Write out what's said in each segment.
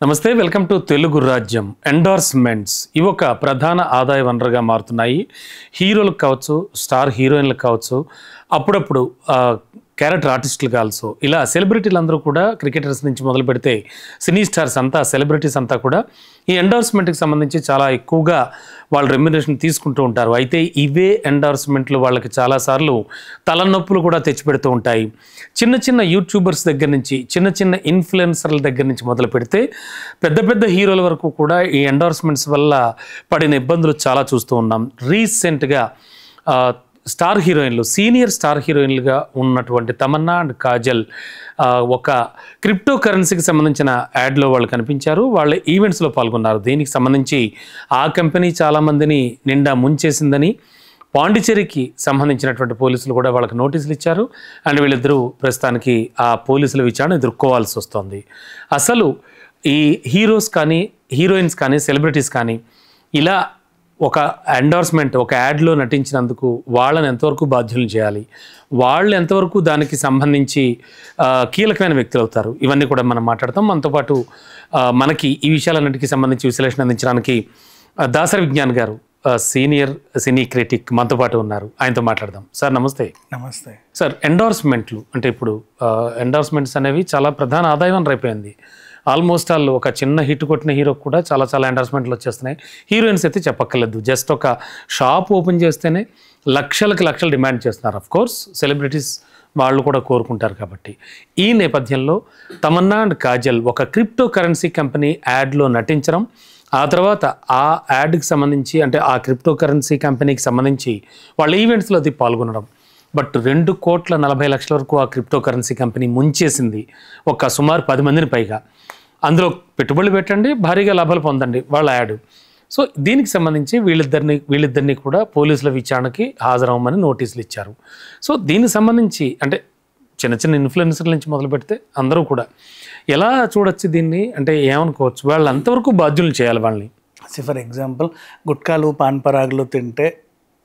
నమస్తే, welcome to Telugu రాజ్యం. Endorsements ఇవి ఒక ప్రధాన ఆదాయ వనరుగా మారుతున్నాయి. హీరోలకు కావచ్చు, స్టార్ హీరోయిన్లకు కావచ్చు, అప్పుడప్పుడు క్యారెక్టర్ ఆర్టిస్టులు కావచ్చు, ఇలా సెలబ్రిటీలు అందరూ కూడా క్రికెటర్స్ నుంచి మొదలు పెడితే సినీ స్టార్స్ అంతా, సెలబ్రిటీస్ అంతా కూడా ఈ ఎండార్స్మెంట్కి సంబంధించి చాలా ఎక్కువగా వాళ్ళు రెమ్యునరేషన్ తీసుకుంటూ ఉంటారు. అయితే ఇవే ఎండార్స్మెంట్లు వాళ్ళకి చాలాసార్లు తలనొప్పులు కూడా తెచ్చిపెడుతూ ఉంటాయి. చిన్న చిన్న యూట్యూబర్స్ దగ్గర నుంచి, చిన్న చిన్న ఇన్ఫ్లుయెన్సర్ల దగ్గర నుంచి మొదలు పెడితే పెద్ద పెద్ద హీరోల వరకు కూడా ఈ ఎండార్స్మెంట్స్ వల్ల పడిన ఇబ్బందులు చాలా చూస్తూ ఉన్నాం. రీసెంట్గా స్టార్ హీరోయిన్లు, సీనియర్ స్టార్ హీరోయిన్లుగా ఉన్నటువంటి తమన్నా అండ్ కాజల్ ఒక క్రిప్టో కరెన్సీకి సంబంధించిన యాడ్లో వాళ్ళు కనిపించారు. వాళ్ళ ఈవెంట్స్లో పాల్గొన్నారు. దీనికి సంబంధించి ఆ కంపెనీ చాలామందిని నిండా ముంచేసిందని పాండిచేరికి సంబంధించినటువంటి పోలీసులు కూడా వాళ్ళకి నోటీసులు ఇచ్చారు. అండ్ వీళ్ళిద్దరూ ప్రస్తుతానికి ఆ పోలీసుల విచారణ ఎదుర్కోవాల్సి వస్తుంది. అసలు ఈ హీరోస్ కానీ, హీరోయిన్స్ కానీ, సెలబ్రిటీస్ కానీ ఇలా ఒక ఎండార్స్మెంట్, ఒక యాడ్లో నటించినందుకు వాళ్ళని ఎంతవరకు బాధ్యులను చేయాలి, వాళ్ళు ఎంతవరకు దానికి సంబంధించి కీలకమైన వ్యక్తులు అవుతారు, ఇవన్నీ కూడా మనం మాట్లాడతాం. మనతో పాటు మనకి ఈ విషయాలన్నిటికీ సంబంధించి విశ్లేషణ అందించడానికి దాసరి విజ్ఞాన్ గారు, సీనియర్ సినీ క్రిటిక్, మనతో పాటు ఉన్నారు. ఆయనతో మాట్లాడదాం. సార్ నమస్తే. నమస్తే సార్, ఎండార్స్మెంట్లు అంటే ఇప్పుడు ఎండార్స్మెంట్స్ అనేవి చాలా ప్రధాన ఆదాయం అయిపోయింది. ఆల్మోస్ట్ ఆల్ ఒక చిన్న హిట్ కొట్టిన హీరోకి కూడా చాలా చాలా ఎండార్స్మెంట్లు వచ్చేస్తున్నాయి. హీరోయిన్స్ అయితే చెప్పక్కర్లేదు. జస్ట్ ఒక షాప్ ఓపెన్ చేస్తేనే లక్షలు డిమాండ్ చేస్తున్నారు. ఆఫ్ కోర్స్ సెలబ్రిటీస్ వాళ్ళు కూడా కోరుకుంటారు కాబట్టి. ఈ నేపథ్యంలో తమన్నా అండ్ కాజల్ ఒక క్రిప్టో కరెన్సీ కంపెనీ యాడ్లో నటించడం, ఆ తర్వాత ఆ యాడ్కి సంబంధించి, అంటే ఆ క్రిప్టో కరెన్సీ కంపెనీకి సంబంధించి వాళ్ళ ఈవెంట్స్లో అది పాల్గొనడం, బట్ 2,40,00,000 వరకు ఆ క్రిప్టో కరెన్సీ కంపెనీ ముంచేసింది. ఒక సుమారు 10 మందిని పైగా. అందులో పెట్టుబడులు పెట్టండి, భారీగా లాభాలు పొందండి వాళ్ళ యాడ్. సో దీనికి సంబంధించి వీళ్ళిద్దరిని కూడా పోలీసుల విచారణకి హాజరవ్వమని నోటీసులు ఇచ్చారు. సో దీనికి సంబంధించి అంటే చిన్న చిన్న ఇన్ఫ్లుయెన్సర్ల నుంచి మొదలు పెడితే అందరూ కూడా ఎలా చూడొచ్చు దీన్ని, అంటే ఏమనుకోవచ్చు, వాళ్ళు అంతవరకు బాధ్యులు చేయాలి వాళ్ళని? ఫర్ ఎగ్జాంపుల్, గుట్కాలు పాన్ పరాగులు తింటే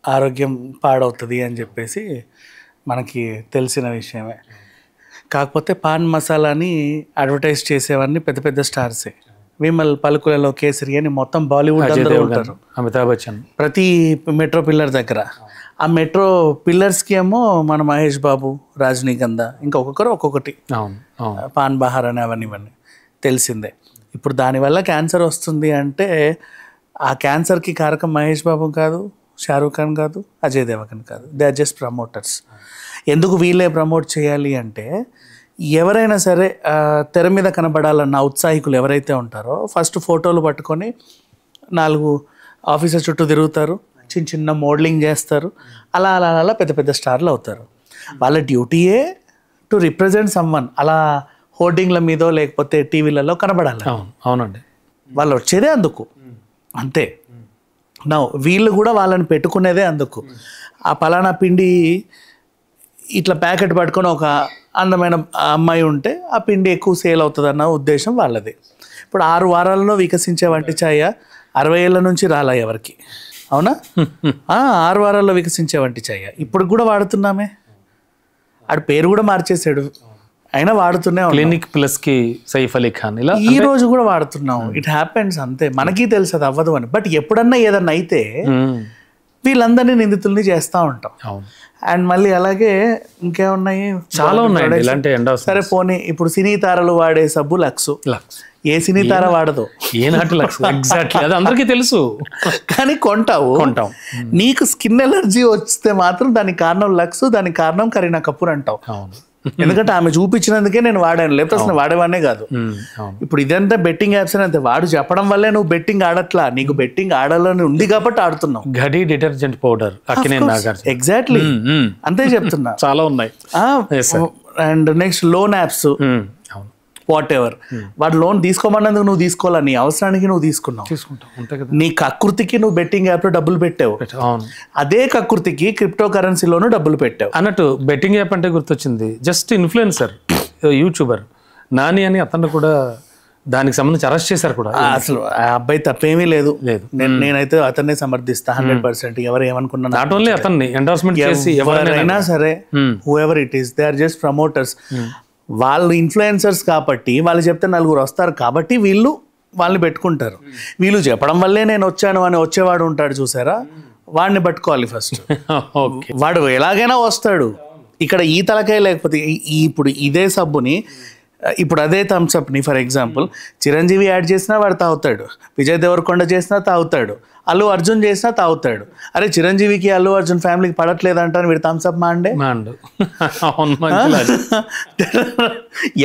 ఆరోగ్యం పాడవుతుంది అని చెప్పేసి మనకి తెలిసిన విషయమే. కాకపోతే పాన్ మసాలాని అడ్వర్టైజ్ చేసేవన్నీ పెద్ద పెద్ద స్టార్సే. విమల్ పలుకులలో కేసరి అని మొత్తం బాలీవుడ్ అందరూ ఉంటారు. అమితాబ్ బచ్చన్ ప్రతి మెట్రో పిల్లర్ దగ్గర. ఆ మెట్రో పిల్లర్స్కి ఏమో మన మహేష్ బాబు, రజనీగంధ, ఇంకా ఒక్కొక్కటి పాన్ బహార్ అని ఇవన్నీ తెలిసిందే. ఇప్పుడు దానివల్ల క్యాన్సర్ వస్తుంది అంటే ఆ క్యాన్సర్కి కారకం మహేష్ బాబు కాదు, షారూఖ్ ఖాన్ కాదు, అజయ్ దేవగన్ కాదు. They are just promoters. ఎందుకు వీళ్ళే ప్రమోట్ చేయాలి అంటే, ఎవరైనా సరే తెర మీద కనబడాలన్న ఉత్సాహికులు ఎవరైతే ఉంటారో ఫస్ట్ ఫోటోలు పట్టుకొని 4 ఆఫీసర్ చుట్టూ తిరుగుతారు, చిన్న మోడలింగ్ చేస్తారు, అలా పెద్ద పెద్ద స్టార్లు అవుతారు. వాళ్ళ డ్యూటీయే టు రిప్రజెంట్ సమ్వన్. అలా హోర్డింగ్ల మీదో లేకపోతే టీవీలలో కనబడాలి. అవునండి, వాళ్ళు వచ్చేదే అందుకు, అంతే. వీళ్ళు కూడా వాళ్ళని పెట్టుకునేదే అందుకు. ఆ పలానా పిండి ఇట్లా ప్యాకెట్ పట్టుకొని ఒక అందమైన అమ్మాయి ఉంటే ఆ పిండి ఎక్కువ సేల్ అవుతుంది అన్న ఉద్దేశం వాళ్ళది. ఇప్పుడు 6 వారాలలో వికసించే వంటి ఛాయ 60 ఏళ్ళ నుంచి రాలా ఎవరికి, అవునా? 6 వారాల్లో వికసించే వంటి ఛాయ ఇప్పుడు కూడా వాడుతున్నామే. ఆడి పేరు కూడా మార్చేసాడు, అయినా వాడుతూనే క్లినిక్ ప్లస్కి సైఫ్ అలీ ఖాన్ ఇలా ఈ రోజు కూడా వాడుతున్నాం. ఇట్ హ్యాపెన్స్, అంతే. మనకి తెలుసు అది అవ్వదు అని. బట్ ఎప్పుడన్నా ఏదన్నా అయితే వీళ్ళందరినీ నిందితుల్ని చేస్తూ ఉంటాం. అండ్ మళ్ళీ అలాగే ఇంకేమున్నాయి, చాలా ఉన్నాయి. సరే పోనీ, ఇప్పుడు సినీ తారలు వాడే సబ్బు లక్స్. ఏ సినీ తార వాడదు, ఏనాటి లక్స్, ఎగ్జాక్ట్లీ అది అందరికీ తెలుసు. కానీ కొంటాం. నీకు స్కిన్ ఎలర్జీ వస్తే మాత్రం దానికి కారణం లక్స్, దానికి కారణం కరీనా కపూర్ అంటావు. ఎందుకంటే ఆమె చూపించినందుకే నేను వాడాను, లేకపోతే అసలు వాడేవానే కాదు. ఇప్పుడు ఇదంతా బెట్టింగ్ యాప్స్ అని అంతే. వాడు చెప్పడం వల్లే నువ్వు బెట్టింగ్ ఆడట్లా, నీకు బెట్టింగ్ ఆడాలని ఉంది కాబట్టి ఆడుతున్నావు. ఘడి డిటర్జెంట్ పౌడర్, ఎగ్జాక్ట్లీ అంతే చెప్తున్నా. చాలా ఉన్నాయి. And next loan apps, what ever. వాడు లోన్ తీసుకోమన్నందుకు నువ్వు తీసుకోవాలా, నీ అవసరానికి నువ్వు తీసుకుంటావు. నీ కకృతికి నువ్వు బెట్టింగ్ యాప్లో డబ్బులు పెట్టావు, అదే కకృతికి క్రిప్టో కరెన్సీలోనూ డబ్బులు పెట్టావు. అన్నట్టు బెట్టింగ్ యాప్ అంటే గుర్తొచ్చింది, జస్ట్ ఇన్ఫ్లుయెన్సర్ యూట్యూబర్ నాని అని అతను కూడా దానికి సంబంధించి అరెస్ట్ చేశారు కూడా. అసలు ఆ అబ్బాయి తప్పేమీ లేదు. నేనైతే అతన్నే సమర్థిస్తా 100%. ఎవరు ఏమనుకున్నా, నాట్ ఓన్లీ అతన్ని ఎండార్స్మెంట్ చేసి ఎవరైనా సరే, whoever it is, they are just promoters. వాళ్ళు ఇన్ఫ్లుయెన్సర్స్ కాబట్టి వాళ్ళు చెప్తే 4 వస్తారు కాబట్టి వీళ్ళు వాళ్ళని పెట్టుకుంటారు. వీళ్ళు చెప్పడం వల్లే నేను వచ్చాను అని వచ్చేవాడు ఉంటాడు చూసారా, వాడిని పట్టుకోవాలి ఫస్ట్. వాడు ఎలాగైనా వస్తాడు. ఇక్కడ ఈ తలకాయ లేకపోతే ఇప్పుడు ఇదే సబ్బుని, ఇప్పుడు అదే థమ్స్అప్ని ఫర్ ఎగ్జాంపుల్ చిరంజీవి యాడ్ చేసినా వాడు తాగుతాడు, విజయ్ దేవరకొండ చేసినా తాగుతాడు, అల్లు అర్జున్ చేసినా తాగుతాడు. అరే చిరంజీవికి అల్లు అర్జున్ ఫ్యామిలీకి పడట్లేదంటాను, వీడు థమ్స్అప్ మాండే.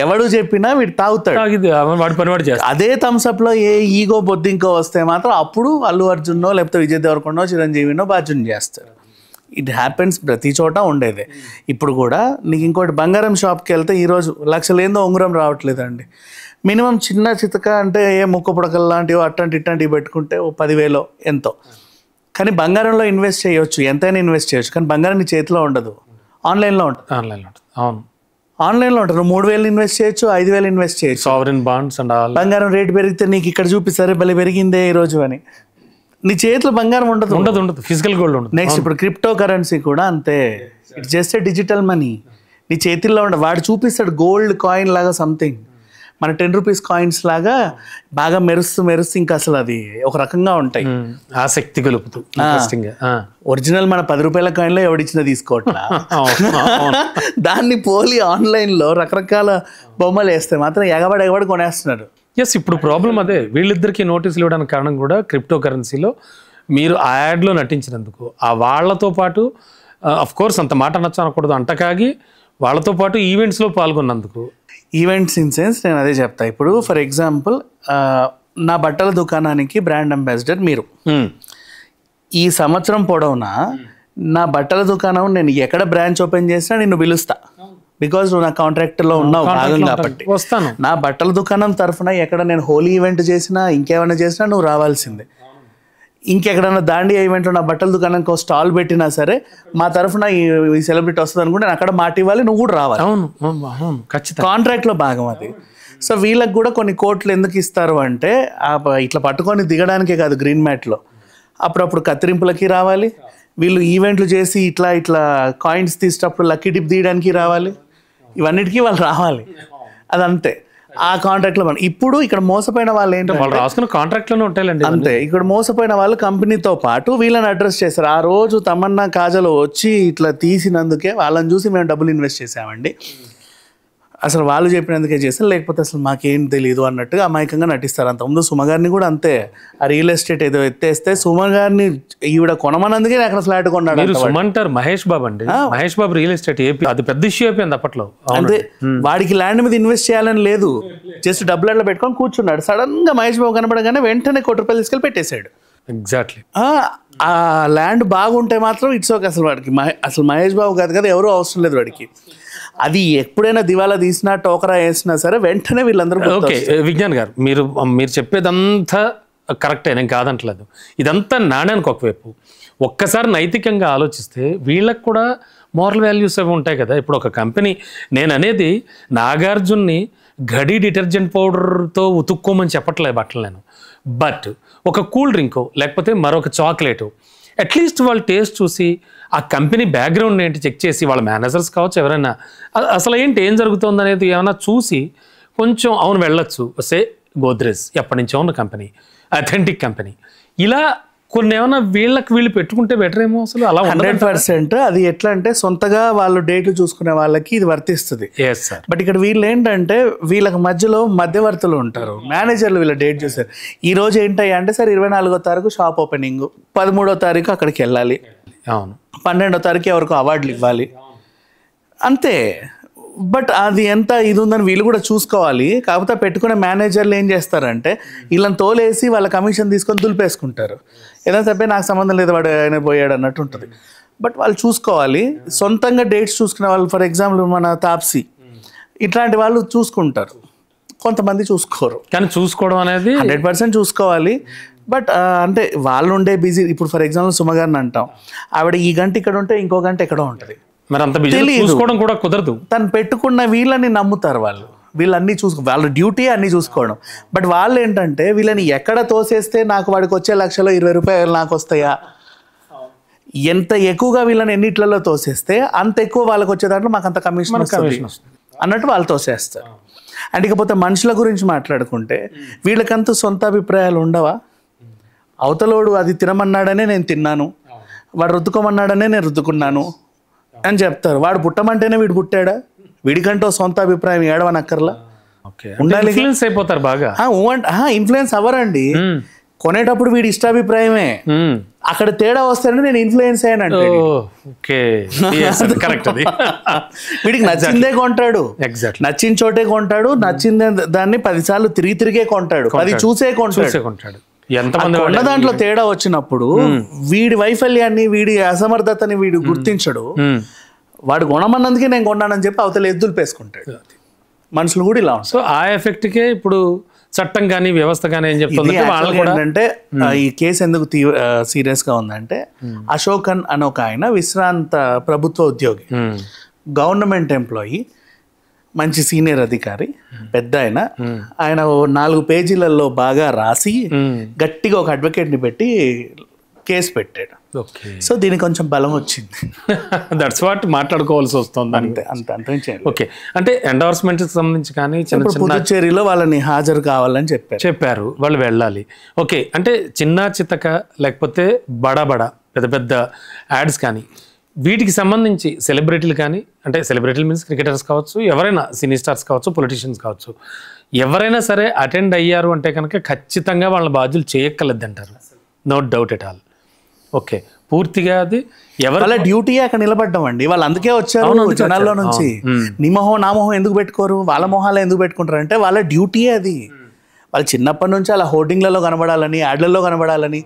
ఎవడు చెప్పినా వీడు తాగుతాడు. అదే థమ్స్అప్లో ఏ ఈగో బొద్దింకో వస్తే మాత్రం అప్పుడు అల్లు అర్జున్నో లేకపోతే విజయ్ దేవరకొండో చిరంజీవినో బాజున్ చేస్తారు. ఇట్ హ్యాపెన్స్ ప్రతి చోట ఉండేదే. ఇప్పుడు కూడా నీకు ఇంకోటి బంగారం షాప్కి వెళ్తే ఈరోజు లక్షలేందో ఉంగరం రావట్లేదండి. మినిమం చిన్న చితక అంటే ఏ ముక్క పుడకలు లాంటివో అట్లాంటి ఇట్లాంటివి పెట్టుకుంటే ఓ 10,000 ఎంతో. కానీ బంగారంలో ఇన్వెస్ట్ చేయొచ్చు, ఎంతైనా ఇన్వెస్ట్ చేయొచ్చు. కానీ బంగారం నీ చేతిలో ఉండదు, ఆన్లైన్లో ఉంటుంది. అవును, ఆన్లైన్లో ఉంటుంది. 3,000 ఇన్వెస్ట్ చేయొచ్చు, 5,000 ఇన్వెస్ట్ చేయొచ్చు. Sovereign bonds and all. బంగారం రేటు పెరిగితే నీకు ఇక్కడ చూపిస్తారు భలే పెరిగిందే ఈరోజు అని. నీ చేతిలో బంగారం ఉండదు, ఫిజికల్ గోల్డ్ ఉండదు. నెక్స్ట్ ఇప్పుడు క్రిప్టో కరెన్సీ కూడా అంతే. It's just digital money. నీ చేతిలో ఉండదు, వాడు చూపిస్తాడు గోల్డ్ కాయిన్ లాగా సంథింగ్, మన 10 రూపీస్ కాయిన్స్ లాగా బాగా మెరుస్తూ ఇంకా అసలు అది ఒక రకంగా ఉంటాయి, ఆసక్తి కలుపుతూ. ఒరిజినల్ మన 10 రూపాయల కాయిన్లో ఎవడిచ్చినా తీసుకోవట్లా. దాన్ని పోలి ఆన్లైన్లో రకరకాల బొమ్మలు వేస్తే మాత్రం ఎగబడి కొనేస్తున్నారు. ఇప్పుడు ప్రాబ్లం అదే. వీళ్ళిద్దరికి నోటీసులు ఇవ్వడానికి కారణం కూడా క్రిప్టో కరెన్సీలో మీరు ఆ యాడ్లో నటించినందుకు, ఆ వాళ్ళతో పాటు అఫ్ కోర్స్ అంత మాట అనొచ్చు అనకూడదు, అంటకాగి వాళ్ళతో పాటు ఈవెంట్స్లో పాల్గొన్నందుకు. ఈవెంట్స్ ఇన్ సెన్స్ నేను అదే చెప్తా. ఇప్పుడు ఫర్ ఎగ్జాంపుల్ నా బట్టల దుకాణానికి బ్రాండ్ అంబాసిడర్ మీరు. ఈ సంవత్సరం పొడవునా నా బట్టల దుకాణం నేను ఎక్కడ బ్రాంచ్ ఓపెన్ చేసినా నిన్ను పిలుస్తా, బికాజ్ నువ్వు నా కాంట్రాక్ట్లో ఉన్నావు భాగం కాబట్టి. వస్తాను. నా బట్టల దుకాణం తరఫున ఎక్కడ నేను హోలీ ఈవెంట్ చేసినా ఇంకేమైనా చేసినా నువ్వు రావాల్సిందే. ఇంకెక్కడన్నా దాండియా ఈవెంట్లో నా బట్టల దుకాణానికి ఒక స్టాల్ పెట్టినా సరే మా తరఫున ఈ సెలబ్రిటీ వస్తుంది అనుకుంటే నేను అక్కడ మాట ఇవ్వాలి, నువ్వు కూడా రావాలి. అవును, ఖచ్చితంగా కాంట్రాక్ట్లో భాగం అది. సో వీళ్ళకి కూడా కొన్ని కోట్లు ఎందుకు ఇస్తారు అంటే ఇట్లా పట్టుకొని దిగడానికే కాదు, గ్రీన్ మ్యాట్లో అప్పుడప్పుడు కత్తిరింపులకి రావాలి, వీళ్ళు ఈవెంట్లు చేసి ఇట్లా కాయిన్స్ తీసేటప్పుడు లక్కీ డిప్ తీయడానికి రావాలి, ఇవన్నిటికీ వాళ్ళు రావాలి. అదంతే ఆ కాంట్రాక్ట్లో. ఇప్పుడు ఇక్కడ మోసపోయిన వాళ్ళు ఏంటంటే వాళ్ళు రాసుకున్న కాంట్రాక్ట్లోనే ఉంటాయండి అంతే. ఇక్కడ మోసపోయిన వాళ్ళు కంపెనీతో పాటు వీళ్ళని అడ్రస్ చేస్తారు. ఆ రోజు తమన్నా కాజలో వచ్చి ఇట్లా తీసినందుకే వాళ్ళని చూసి మేము డబ్బులు ఇన్వెస్ట్ చేసామండి, అసలు వాళ్ళు చెప్పినందుకే చేస్తారు, లేకపోతే అసలు మాకేం తెలియదు అన్నట్టుగా అమాయకంగా నటిస్తారు. అంతకుముందు సుమగారిని కూడా అంతే. ఆ రియల్ ఎస్టేట్ ఏదో ఎత్తేస్తే సుమగారిని ఈవిడ కొనమన్నందుకే అక్కడ ఫ్లాట్ కొన్నాడు. సుమంటారు మహేష్ బాబు అండి, Mahesh Babu real estate AP అది పెద్ద ఇష్యూ అయిపోయింది అప్పట్లో. అంటే వాడికి ల్యాండ్ మీద ఇన్వెస్ట్ చేయాలని లేదు, జస్ట్ డబ్బులు అట్లా పెట్టుకొని కూర్చున్నాడు. సడన్ గా మహేష్ బాబు కనపడగానే వెంటనే ₹1,00,00,000 తీసుకెళ్ళి పెట్టేశాడు. ఎగ్జాక్ట్లీ. ఆ ల్యాండ్ బాగుంటే మాత్రం ఇట్స్ ఓకే. అసలు వాడికి అసలు మహేష్ బాబు కాదు కదా, ఎవరూ అవసరం లేదు వాడికి. అది ఎప్పుడైనా దివాలా తీసినా టోకరా వేసినా సరే వెంటనే వీళ్ళందరూ. ఓకే విజ్ఞాన్ గారు, మీరు చెప్పేదంతా కరెక్టే, నేను కాదంటలేదు. ఇదంతా నాణ్యానికి ఒకవైపు. ఒక్కసారి నైతికంగా ఆలోచిస్తే వీళ్ళకి కూడా మోరల్ వాల్యూస్ అవి ఉంటాయి కదా. ఇప్పుడు ఒక కంపెనీ, నేను అనేది నాగార్జున్ని గడి డిటర్జెంట్ పౌడర్తో ఉతుక్కోమని చెప్పట్లేదు బట్టలు నేను, బట్ ఒక కూల్ డ్రింకో లేకపోతే మరొక చాక్లెటు అట్లీస్ట్ వాళ్ళు టేస్ట్ చూసి ఆ కంపెనీ బ్యాక్గ్రౌండ్ ఏంటి చెక్ చేసి, వాళ్ళ మేనేజర్స్ కావచ్చు ఎవరైనా అసలు ఏంటి ఏం జరుగుతుంది అనేది ఏమైనా చూసి కొంచెం అవును వెళ్ళొచ్చు. సే గోద్రేజ్ ఎప్పటి నుంచో ఉన్న కంపెనీ, అథెంటిక్ కంపెనీ, ఇలా కొన్ని ఏమైనా వీళ్ళు పెట్టుకుంటే బెటర్ ఏమో. అసలు అలా 100% అది ఎట్లా అంటే సొంతగా వాళ్ళు డేట్లు చూసుకునే వాళ్ళకి ఇది వర్తిస్తుంది. బట్ ఇక్కడ వీళ్ళు ఏంటంటే వీళ్ళకి మధ్యలో మధ్యవర్తులు ఉంటారు, మేనేజర్లు వీళ్ళ డేట్ చూసారు. ఈ రోజు ఏంటయ్యా అంటే సార్ 24వ తారీఖు షాప్ ఓపెనింగ్, 13వ తారీఖు అక్కడికి వెళ్ళాలి, అవును 12వ తారీఖు ఎవరికి అవార్డులు ఇవ్వాలి, అంతే. బట్ అది ఎంత ఇది ఉందని వీళ్ళు కూడా చూసుకోవాలి. కాకపోతే పెట్టుకునే మేనేజర్లు ఏం చేస్తారంటే వీళ్ళని తోలేసి వాళ్ళ కమిషన్ తీసుకొని దులిపేసుకుంటారు. ఏదైనా చెప్పే నాకు సంబంధం లేదు వాడు ఆయన పోయాడు అన్నట్టు ఉంటుంది. బట్ వాళ్ళు చూసుకోవాలి, సొంతంగా డేట్స్ చూసుకునే వాళ్ళు. ఫర్ ఎగ్జాంపుల్ మన తాప్సీ ఇట్లాంటి వాళ్ళు చూసుకుంటారు, కొంతమంది చూసుకోరు. కానీ చూసుకోవడం అనేది 100% చూసుకోవాలి. బట్ అంటే వాళ్ళు ఉండే బిజీ. ఇప్పుడు ఫర్ ఎగ్జాంపుల్ సుమగారిని అంటాం, ఆవిడ ఈ గంట ఇక్కడ ఉంటే ఇంకో గంట ఎక్కడో ఉంటుంది, మరి అంత బిజీ చూసుకోవడం కూడా కుదరదు. తను పెట్టుకున్న వీళ్ళని నమ్ముతారు వాళ్ళు, వీళ్ళన్నీ వాళ్ళ డ్యూటీ అన్నీ చూసుకోవడం. బట్ వాళ్ళు ఏంటంటే వీళ్ళని ఎక్కడ తోసేస్తే నాకు వాడికి వచ్చే లక్షలో ₹20 నాకు వస్తాయా, ఎంత ఎక్కువగా వీళ్ళని ఎన్నిట్లలో తోసేస్తే అంత ఎక్కువ వాళ్ళకి వచ్చే దాంట్లో మాకు అంత కమిషన్ అన్నట్టు వాళ్ళు తోసేస్తారు. అండ్ ఇకపోతే మనుషుల గురించి మాట్లాడుకుంటే వీళ్ళకంతూ సొంత అభిప్రాయాలు ఉండవా? అవతలోడు అది తినమన్నాడనే నేను తిన్నాను, వాడు రుద్దుకోమన్నాడనే నేను రుద్దుకున్నాను అని చెప్తారు. వాడు పుట్టమంటేనే వీడు పుట్టాడా? వీడికంటూ సొంత అభిప్రాయం ఏడవనక్కర్లా ఉండాలి. ఇన్ఫ్లుయెన్స్ అయిపోతారు బాగా. ఇన్ఫ్లుయెన్స్ అవ్వరండి, కొనేటప్పుడు వీడి ఇష్టాభిప్రాయమే. అక్కడ తేడా వస్తారని నేను ఇన్ఫ్లుయెన్స్ అయ్యానంటే వీడికి నచ్చిందే కొంటాడు, నచ్చిన చోటే కొంటాడు, నచ్చిన దాన్ని 10 సార్లు తిరిగే కొంటాడు, 10 చూసే కొంటాడు. కొన్న దాంట్లో తేడా వచ్చినప్పుడు వీడి వైఫల్యాన్ని, వీడి అసమర్థతని వీడు గుర్తించడు. వాడు కొనమన్నందుకే నేను కొన్నానని చెప్పి అవతల ఎద్దులు పేసుకుంటాడు. మనుషులు కూడా ఇలా ఉంటారు. సో ఆ ఎఫెక్ట్కే ఇప్పుడు చట్టం కానీ వ్యవస్థ కానీ ఏం చెప్తుంది ఏంటంటే, ఈ కేసు ఎందుకు సీరియస్ గా ఉందంటే, అశోకన్ అని ఒక ఆయన విశ్రాంత ప్రభుత్వ ఉద్యోగి, గవర్నమెంట్ ఎంప్లాయీ, మంచి సీనియర్ అధికారి, పెద్ద ఆయన 4 పేజీలలో బాగా రాసి గట్టిగా ఒక అడ్వకేట్ని పెట్టి కేసు పెట్టాడు. సో దీనికి కొంచెం బలం వచ్చింది. దట్స్ వాట్ మాట్లాడుకోవాల్సి వస్తుంది. అంతే. ఓకే, అంటే ఎండోర్స్మెంట్ సంబంధించి కానీ పుదుచ్చేరిలో వాళ్ళని హాజరు కావాలని చెప్పారు, వాళ్ళు వెళ్ళాలి. ఓకే, అంటే చిన్న చితక లేకపోతే బడా పెద్ద పెద్ద యాడ్స్ కానీ వీటికి సంబంధించి సెలబ్రిటీలు కానీ, అంటే సెలబ్రిటీలు మీన్స్ క్రికెటర్స్ కావచ్చు, ఎవరైనా సినీ స్టార్స్ కావచ్చు, పొలిటీషియన్స్ కావచ్చు, ఎవరైనా సరే అటెండ్ అయ్యారు అంటే కనుక ఖచ్చితంగా వాళ్ళ బాధ్యులు చేయక్కర్లేదు అంటారు. No doubt at all. Okay, పూర్తిగా అది వాళ్ళ డ్యూటీ అక్కడ నిలబడ్డం అండి. వాళ్ళు అందుకే వచ్చారు జనాల్లో నుంచి. నీ మొహం నా మొహం ఎందుకు పెట్టుకోరు, వాళ్ళ మొహాలు ఎందుకు పెట్టుకుంటారు అంటే వాళ్ళ డ్యూటీ అది. వాళ్ళు చిన్నప్పటి నుంచి అలా హోర్డింగ్లలో కనబడాలని, యాడ్లలో కనబడాలని,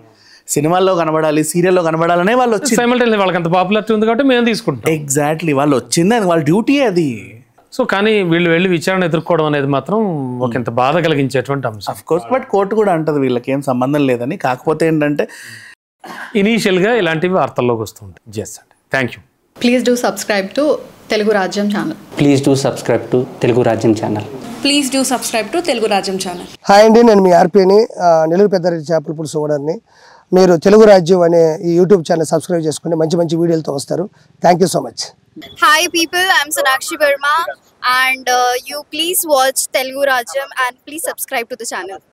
సినిమాల్లో కనబడాలి, సీరియల్లో కనబడాలనే వాళ్ళు వచ్చి వాళ్ళకి అంత పాపులారిటీ ఉంది కాబట్టి మేము తీసుకుంటాం. ఎగ్జాక్ట్లీ, వాళ్ళు వచ్చింది అది వాళ్ళ డ్యూటీ అది. సో కానీ వీళ్ళు వెళ్ళి విచారణ ఎదుర్కోవడం అనేది మాత్రం ఒక ఇంత బాధ కలిగించేటువంటి అంశం. అఫ్ కోర్స్, బట్ కోర్టు కూడా అంటది వీళ్ళకి ఏం సంబంధం లేదని. కాకపోతే ఏంటంటే ఇనీషియల్గా ఇలాంటివి వార్తల్లోకి వస్తుంటాయి. జస్ట్ అండి, thank you. Please do subscribe to Telugu Rajyam channel. Please do subscribe to Telugu Rajyam channel. Please do subscribe to Telugu Rajyam channel. Hi అండి, నేను మీ ఆర్పీని, నెల్లూరు పెద్దారెడ్డి చేపల పులుసు ఓనర్ని. మీరు తెలుగు రాజ్యం అనే ఈ యూట్యూబ్ ఛానల్ సబ్స్క్రైబ్ చేసుకుని మంచి వీడియోలతో వస్తారు. Thank you so much. Hi people, I'm Sonakshi Verma and you please watch Telugu Rajyam and please subscribe to the channel.